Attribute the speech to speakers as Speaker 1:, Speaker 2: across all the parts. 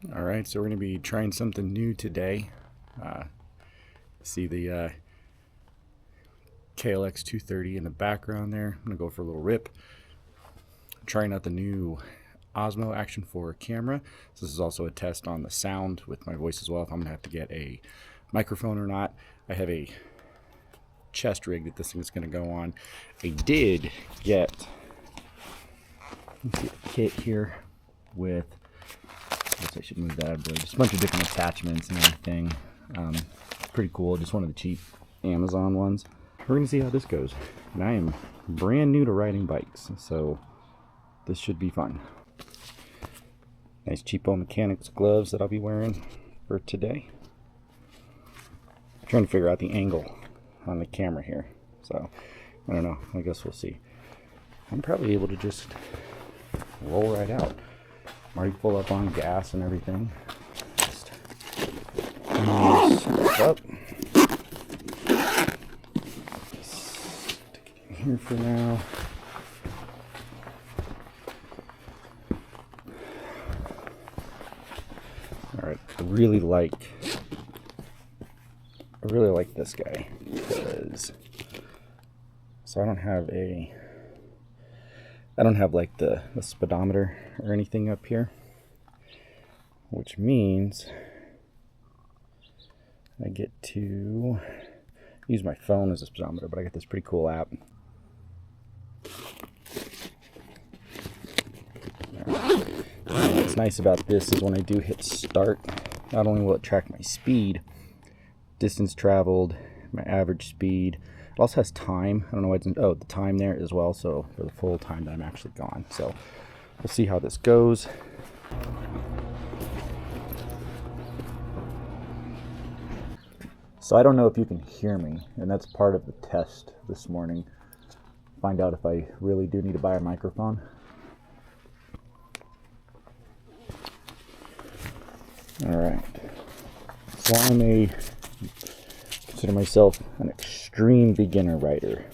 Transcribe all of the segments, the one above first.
Speaker 1: All right, so we're going to be trying something new today. See the KLX230 in the background there. I'm going to go for a little rip. Trying out the new Osmo Action 4 camera. So this is also a test on the sound with my voice as well, if I'm going to have to get a microphone or not. I have a chest rig that this thing is going to go on. I did get a kit here with, I guess I should move that out of the way, just a bunch of different attachments and everything. Pretty cool, just one of the cheap Amazon ones. We're going to see how this goes. And I am brand new to riding bikes, so this should be fun. Nice cheapo mechanics gloves that I'll be wearing for today. I'm trying to figure out the angle on the camera here, so I don't know, I guess we'll see. I'm probably able to just roll right out. I'm already full up on gas and everything. Just up. Stick it in here for now. Alright, I really like this guy because I don't have like the speedometer or anything up here, which means I get to use my phone as a speedometer, but I get this pretty cool app. What's nice about this is when I do hit start, not only will it track my speed, distance traveled, my average speed. It also has time. I don't know why it's the time there as well, so for the full time that I'm actually gone. So we'll see how this goes. So I don't know if you can hear me, and that's part of the test this morning. Find out if I really do need to buy a microphone. All right, so I consider myself an extreme beginner rider.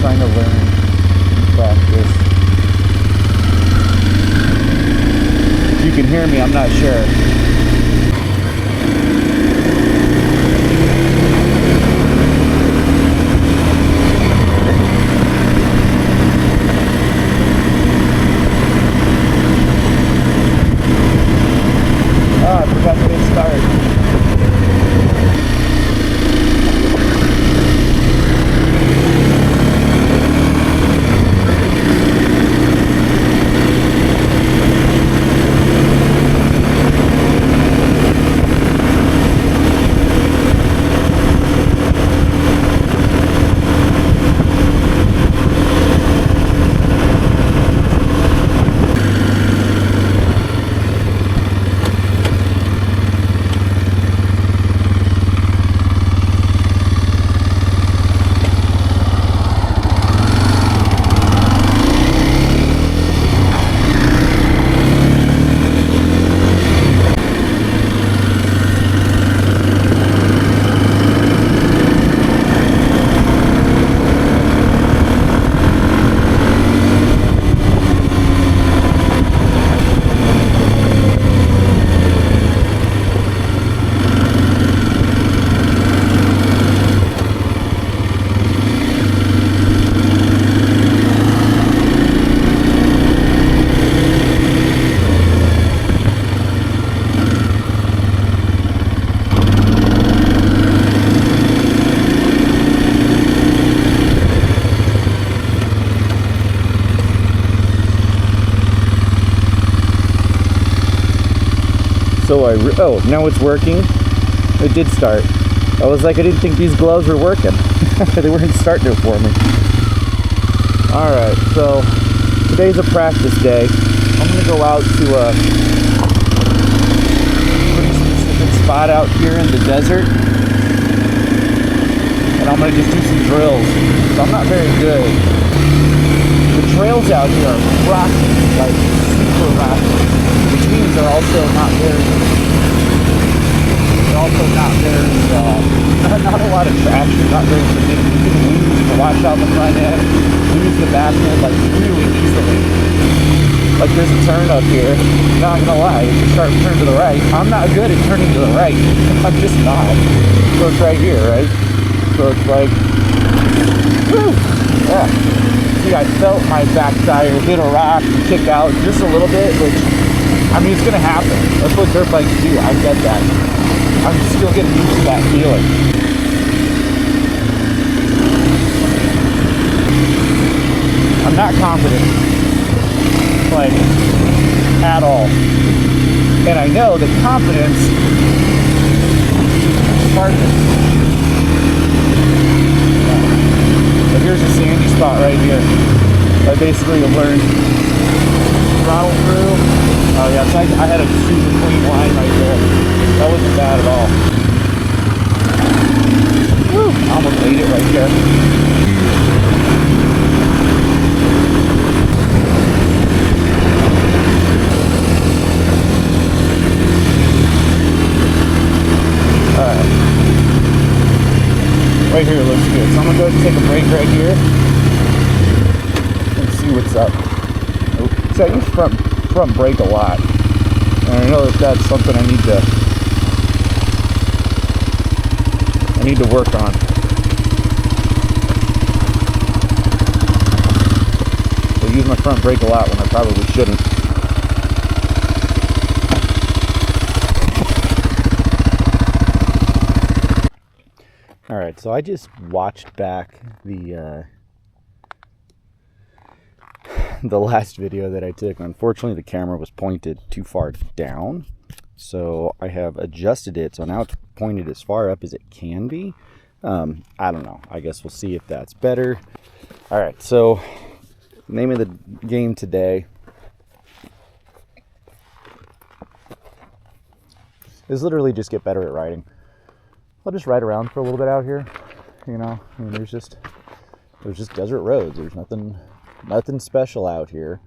Speaker 1: Trying to learn and practice. If you can hear me, I'm not sure. I forgot to hit start. So oh, now it's working. It did start. I was like, I didn't think these gloves were working. They weren't starting it for me. Alright, so today's a practice day. I'm gonna go out to a pretty specific spot out here in the desert, and I'm gonna just do some drills. So I'm not very good. The trails out here are rocky, like super rocky, which means they're also not very not a lot of traction, not very predictable. You can lose the washout the front end, lose the back end like really easily. Like there's a turn up here, not gonna lie, it's a sharp turn to the right. I'm not good at turning to the right. I'm just not. So it's right here, right? So it's like, whew, yeah. See, I felt my back tire hit a rock and kick out just a little bit, which, I mean, it's gonna happen. That's what dirt bikes do, I get that. I'm still getting used to that feeling. I'm not confident, like, at all. And I know that confidence is smartness. But here's a sandy spot right here. I basically have learned throttle through. Oh yeah, so I had a super clean line right there. That wasn't bad at all. Woo! I almost ate it right there. Alright. Right here looks good. So I'm gonna go ahead and take a break right here and see what's up. See, I use front brake a lot, and I know that that's something I need to work on. I use my front brake a lot when I probably shouldn't. All right, so I just watched back the last video that I took. Unfortunately, the camera was pointed too far down, so I have adjusted it so now it's pointed as far up as it can be. I don't know, I guess we'll see if that's better. All right, so name of the game today is literally just get better at riding. I'll just ride around for a little bit out here, you know. I mean, there's just desert roads. There's nothing special out here.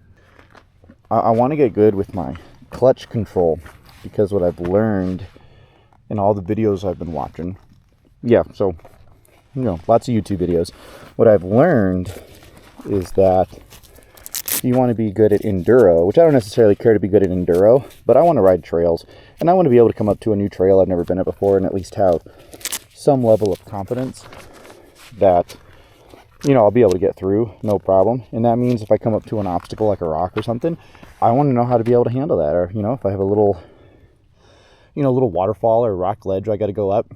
Speaker 1: I want to get good with my clutch control, because what I've learned in all the videos I've been watching, yeah, so, you know, lots of YouTube videos, what I've learned is that you want to be good at enduro, which I don't necessarily care to be good at enduro, but I want to ride trails, and I want to be able to come up to a new trail I've never been at before and at least have some level of confidence that, you know, I'll be able to get through, no problem. And that means if I come up to an obstacle like a rock or something, I want to know how to be able to handle that. Or, you know, if I have a little, you know, little waterfall or rock ledge I got to go up,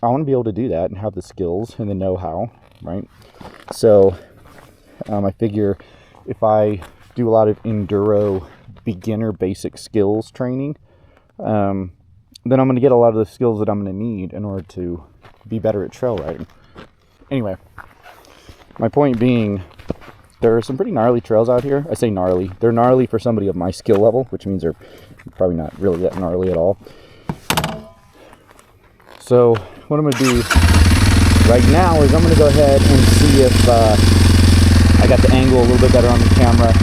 Speaker 1: I want to be able to do that and have the skills and the know-how, right? So I figure if I do a lot of enduro beginner basic skills training, then I'm going to get a lot of the skills that I'm going to need in order to be better at trail riding. Anyway, my point being, there are some pretty gnarly trails out here. I say gnarly. They're gnarly for somebody of my skill level, which means they're probably not really that gnarly at all. So what I'm going to do right now is I'm going to go ahead and see if I got the angle a little bit better on the camera,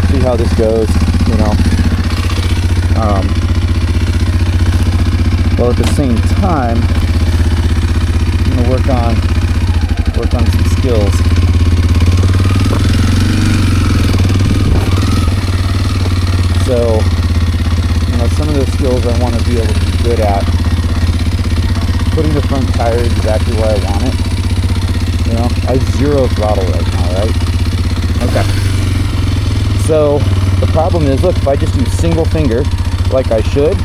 Speaker 1: see how this goes, you know. Well, at the same time, I'm going to work on some skills. So, you know, some of the skills I want to be able to be good at. Putting the front tire exactly where I want it. You know, I have 0 throttle right now, right? Okay. So, the problem is, look, if I just do single finger, like I should,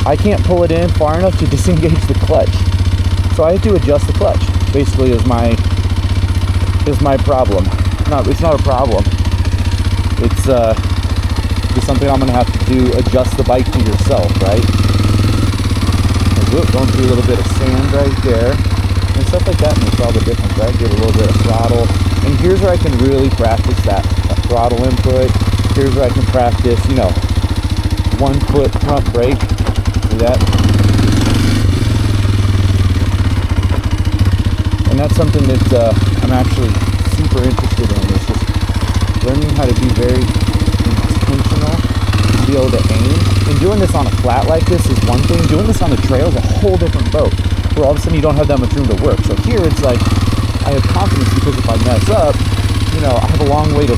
Speaker 1: I can't pull it in far enough to disengage the clutch. So I have to adjust the clutch, basically, is my problem. No, it's not a problem. It's something I'm gonna have to do, adjust the bike to yourself, right? Going through a little bit of sand right there. And stuff like that makes all the difference, right? Give a little bit of throttle. And here's where I can really practice that throttle input. Here's where I can practice, you know, 1 foot front brake. See that? And that's something that I'm actually super interested in. It's just learning how to be very intentional, to be able to aim. And doing this on a flat like this is one thing. Doing this on a trail is a whole different boat, where all of a sudden you don't have that much room to work. So here it's like, I have confidence because if I mess up, you know, I have a long way to,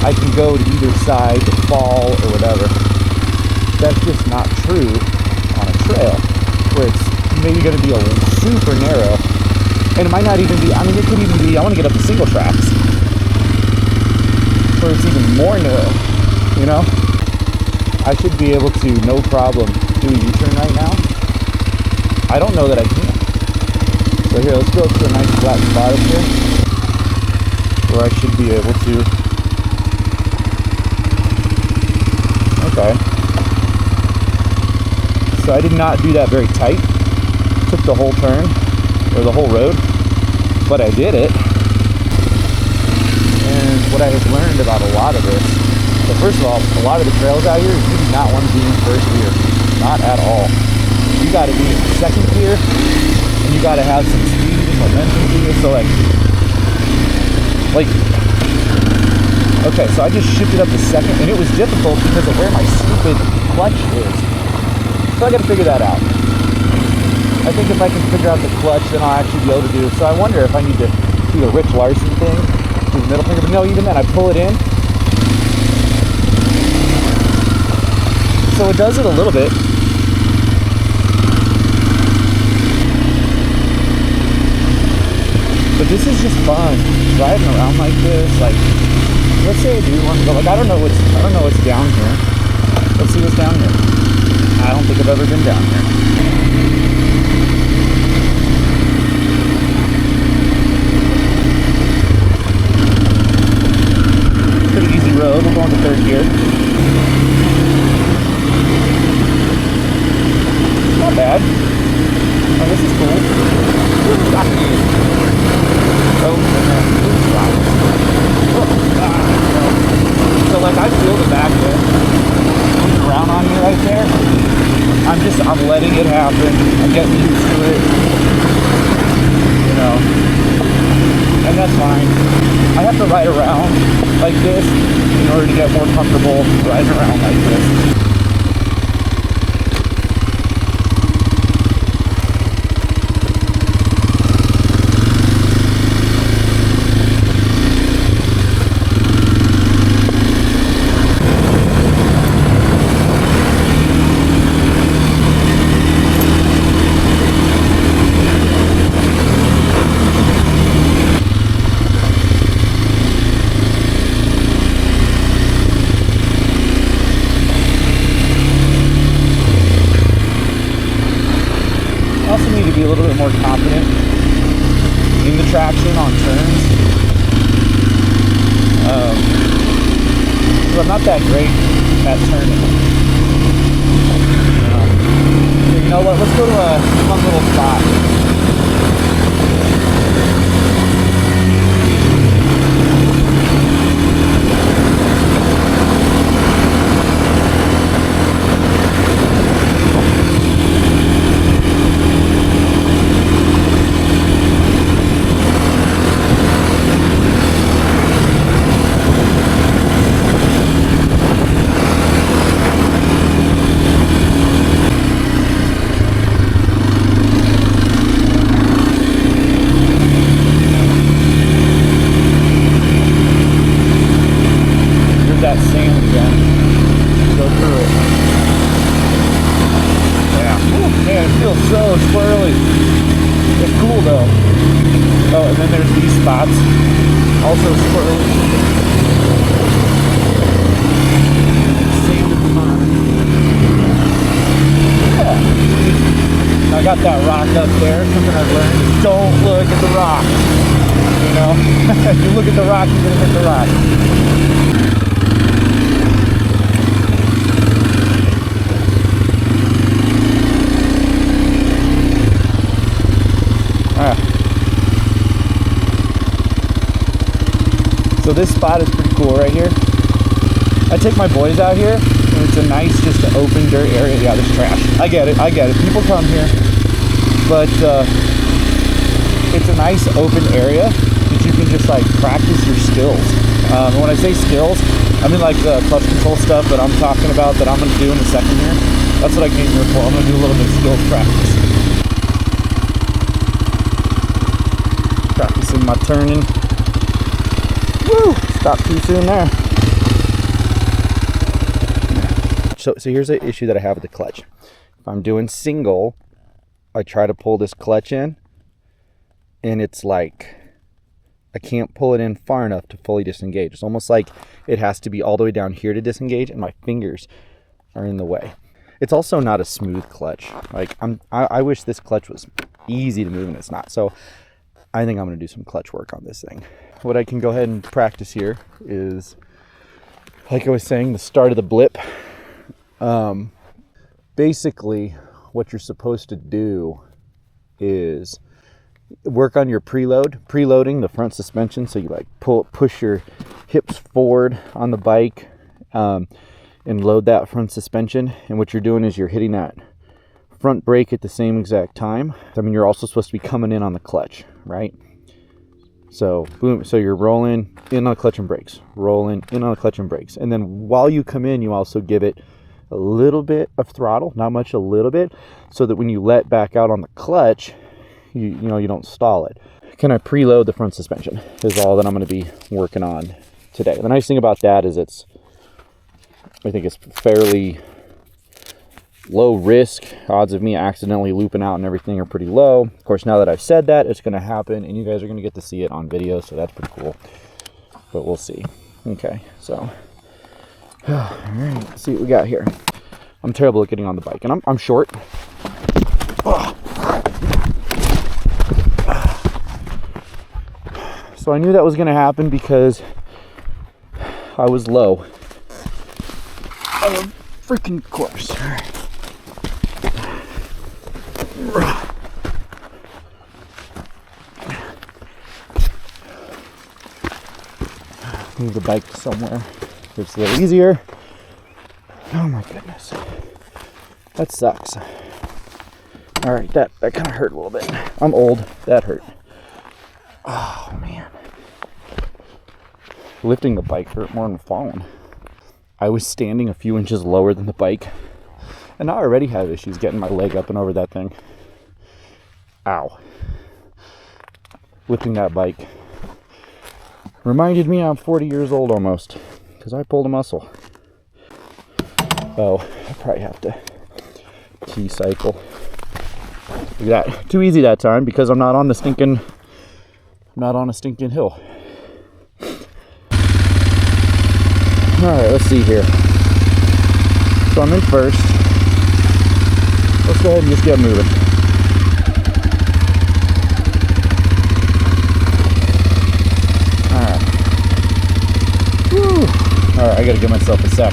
Speaker 1: I can go to either side to fall or whatever. That's just not true on a trail, where it's maybe going to be a super narrow. And it might not even be, I mean, it could even be, I want to get up to single tracks, where it's even more narrow, you know? I should be able to, no problem, do a U-turn right now. I don't know that I can. So here, let's go to a nice flat spot up here, where I should be able to. Okay. So I did not do that very tight. Took the whole turn, or the whole road, but I did it. And what I have learned about a lot of this, so first of all, a lot of the trails out here, you do not want to be in first gear. Not at all. You got to be in second gear, and you got to have some speed and momentum to you. So like, okay, so I just shifted up to second, and it was difficult because of where my stupid clutch is. So I got to figure that out. I think if I can figure out the clutch, then I'll actually be able to do it. So I wonder if I need to do the Rich Larson thing, do the middle finger, but no, even then I pull it in. So it does it a little bit. But this is just fun, driving around like this. Like, let's say I do want to go. Like, I don't know what's down here. Let's see what's down here. I don't think I've ever been down here. Pretty easy road. We're going to third gear. Not bad. Oh, this is cool. So like I feel the back end moving around on me right there. I'm letting it happen. I'm getting used to it. You know. And that's fine. I have to ride around like this in order to get more comfortable riding around like this. Be a little bit more confident in the traction on turns. But I'm not that great at turning. You know what? Let's go to a fun little spot. That sand again. Go through it. Yeah. Ooh, man, it feels so swirly. It's cool though. Oh, and then there's these spots. Also swirly. Sand at the bottom. Yeah. I got that rock up there. Something I've learned is don't look at the rock. You know? If you look at the rock, you're gonna hit the rock. So this spot is pretty cool right here. I take my boys out here, and it's a nice, just open dirt area. Yeah, there's trash. I get it. People come here, but it's a nice open area that you can just like practice your skills. And when I say skills, I mean like the clutch control stuff that I'm talking about that I'm going to do in a second here. That's what I came here for. I'm going to do a little bit of skills practice. Practicing my turning. Woo! Stop too soon there. So here's the issue that I have with the clutch. If I'm doing single, I try to pull this clutch in, and it's like I can't pull it in far enough to fully disengage. It's almost like it has to be all the way down here to disengage, and my fingers are in the way. It's also not a smooth clutch. Like I wish this clutch was easy to move, and it's not. So I think I'm going to do some clutch work on this thing. What I can go ahead and practice here is, like I was saying, the start of the blip. Basically what you're supposed to do is work on your preloading the front suspension. So you like push your hips forward on the bike, and load that front suspension. And what you're doing is you're hitting that front brake at the same exact time. I mean, you're also supposed to be coming in on the clutch, right? So boom, so you're rolling in on the clutch and brakes, rolling in on the clutch and brakes. And then while you come in, you also give it a little bit of throttle, not much, a little bit, so that when you let back out on the clutch, you know, you don't stall it. Can I preload the front suspension is all that I'm going to be working on today. The nice thing about that is I think it's fairly low risk. Odds of me accidentally looping out and everything are pretty low. Of course, now that I've said that, it's going to happen, and you guys are going to get to see it on video, so that's pretty cool. But we'll see. Okay, so all right, let's see what we got here. I'm terrible at getting on the bike, and I'm short. So I knew that was going to happen because I was low. Of a freaking course. All right. Move the bike somewhere it's a little easier. Oh my goodness, that sucks. All right, that kind of hurt a little bit. I'm old. That hurt. Oh man, lifting the bike hurt more than falling. I was standing a few inches lower than the bike, and I already have issues getting my leg up and over that thing. Ow. Lifting that bike reminded me I'm 40 years old almost, because I pulled a muscle. Oh, I probably have to key cycle. Look at that. Too easy that time because I'm not on a stinking hill. Alright, let's see here. So I'm in first. Let's go ahead and just get moving. Alright. Woo! Alright, I gotta give myself a sec.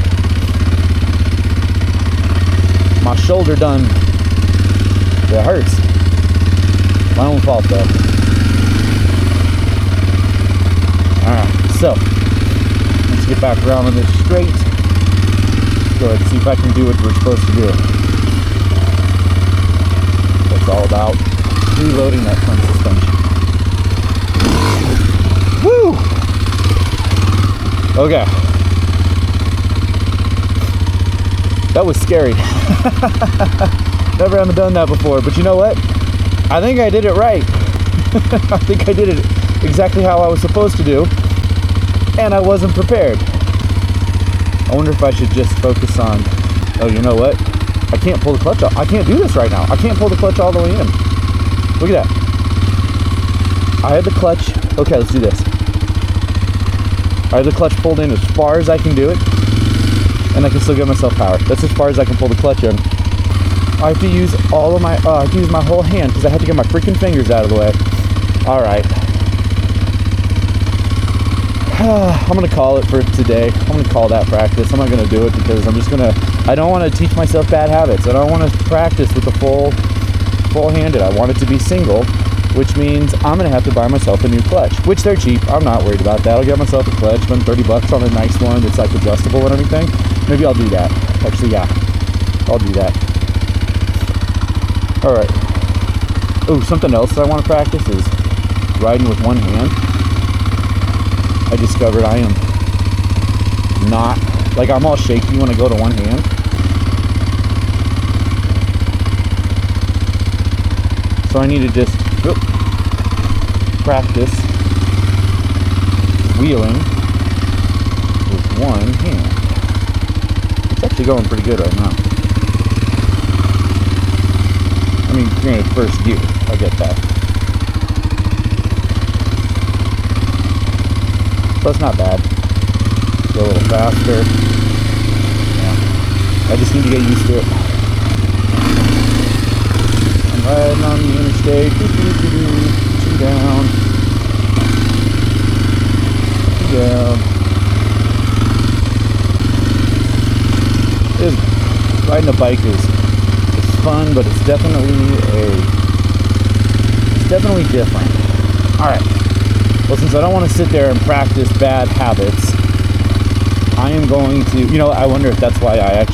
Speaker 1: My shoulder done. It hurts. My own fault though. Alright, so let's get back around on this straight. Go ahead and see if I can do what we're supposed to do. It's all about reloading that front suspension. Woo! Okay. That was scary. Never haven't done that before, but you know what? I think I did it right. I think I did it exactly how I was supposed to do, and I wasn't prepared. I wonder if I should just focus on, oh, you know what? I can't pull the clutch off. I can't do this right now. I can't pull the clutch all the way in. Look at that. I had the clutch. Okay, let's do this. I have the clutch pulled in as far as I can do it, and I can still give myself power. That's as far as I can pull the clutch in. I have to use all of my, I have to use my whole hand because I have to get my freaking fingers out of the way. All right. I'm going to call it for today. I'm going to call that practice. I'm not going to do it because I don't want to teach myself bad habits. I don't want to practice with the full-handed. I want it to be single which means I'm gonna have to buy myself a new clutch, which they're cheap. I'm not worried about that. I'll get myself a clutch, spend 30 bucks on a nice one that's like adjustable and everything. Maybe I'll do that. Actually, yeah, I'll do that. All right. Oh, something else that I want to practice is riding with one hand. I discovered I am not, like, I'm all shaky when I go to one hand. So I need to just practice wheeling with one hand. It's actually going pretty good right now. I mean, you're in first gear, I get that. So it's not bad. Go a little faster. Yeah. I just need to get used to it. I'm riding on the interstate. Two down. Two down. Riding a bike is fun, but it's definitely different. Alright. Well, since I don't want to sit there and practice bad habits, I am going to, you know, I wonder if that's why I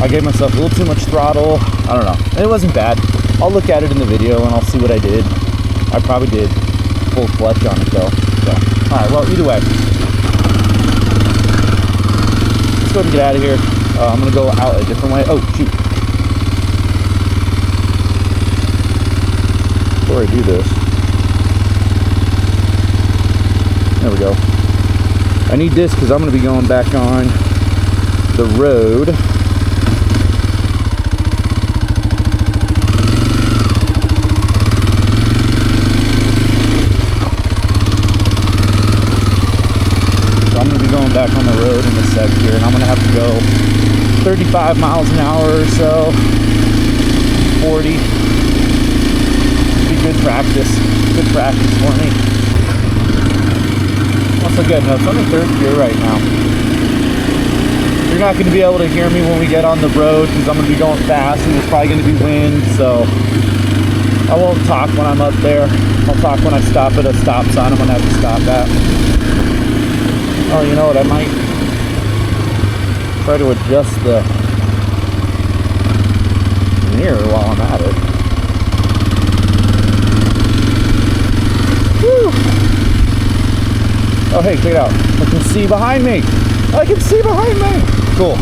Speaker 1: gave myself a little too much throttle. I don't know. It wasn't bad. I'll look at it in the video and I'll see what I did. I probably did full clutch on it though. So, alright, well, either way. Let's go ahead and get out of here. I'm going to go out a different way. Oh, shoot. Before I do this, there we go. I need this because I'm going to be going back on the road. So I'm going to be going back on the road in a sec here, and I'm going to have to go 35 miles an hour or so, 40. Good practice for me. Also good, no, it's on the third gear right now. You're not going to be able to hear me when we get on the road because I'm going to be going fast and there's probably going to be wind, so I won't talk when I'm up there. I'll talk when I stop at a stop sign I'm going to have to stop at. Oh, you know what, I might try to adjust the mirror while I'm at it. Woo. Oh, hey, check it out. I can see behind me. I can see behind me. Cool.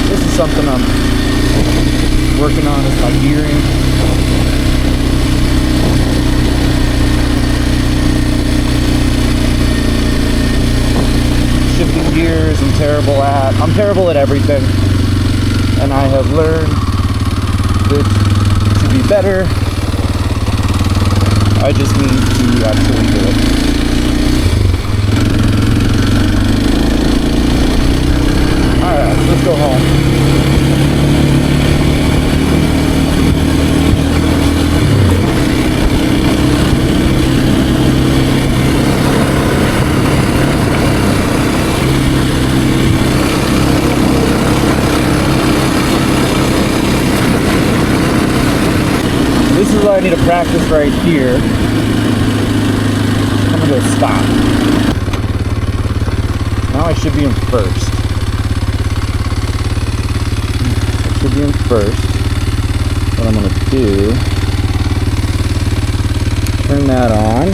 Speaker 1: This is something I'm working on, is my gearing. Shifting gears, I'm terrible at everything, and I have learned that to be better, I just need to actually do it. Alright, let's go home. This is what I need to practice right here. I'm gonna go stop. Now I should be in first. I should be in first. What I'm gonna do, turn that on.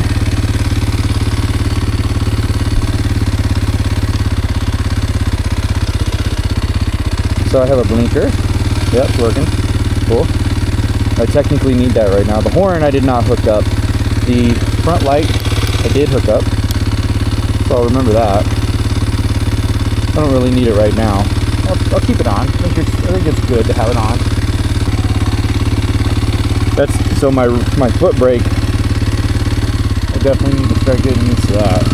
Speaker 1: So I have a blinker. Yep, it's working. Cool. I technically need that right now. The horn I did not hook up. The front light I did hook up, so I'll remember that. I don't really need it right now. I'll keep it on. I think it's good to have it on. That's so my foot brake. I definitely need to start getting used to that.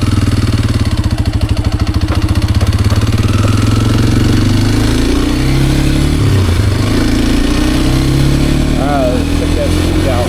Speaker 1: Check that speed out.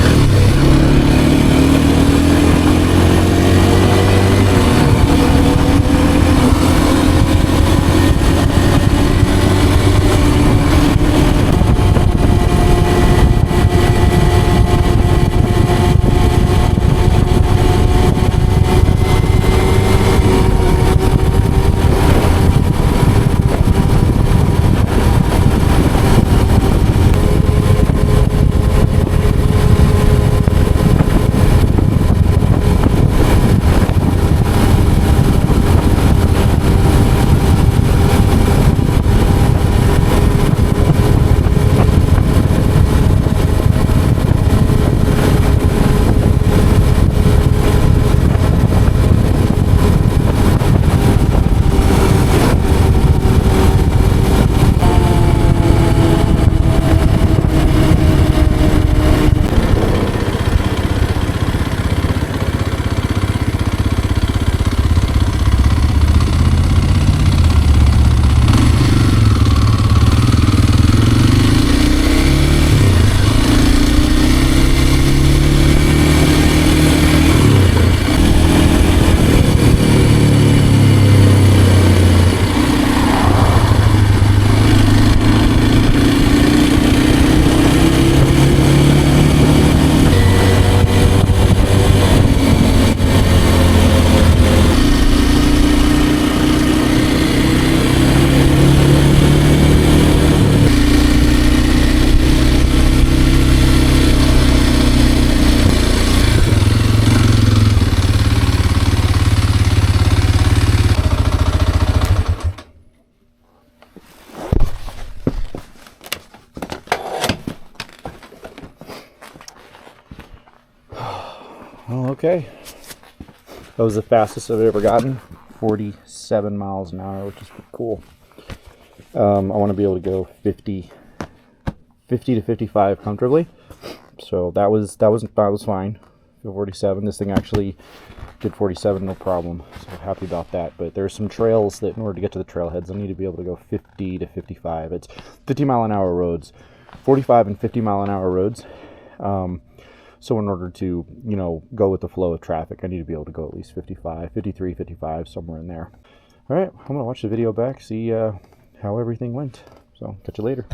Speaker 1: Oh, okay. That was the fastest I've ever gotten. 47 miles an hour, which is pretty cool. I want to be able to go 50 to 55 comfortably. So that was fine. 47. This thing actually did 47 no problem. So happy about that. But there's some trails that in order to get to the trailheads, I need to be able to go 50 to 55. It's 50 mile an hour roads, 45 and 50 mile an hour roads. So in order to, you know, go with the flow of traffic, I need to be able to go at least 55, 53, 55, somewhere in there. All right, I'm going to watch the video back, see how everything went. So catch you later.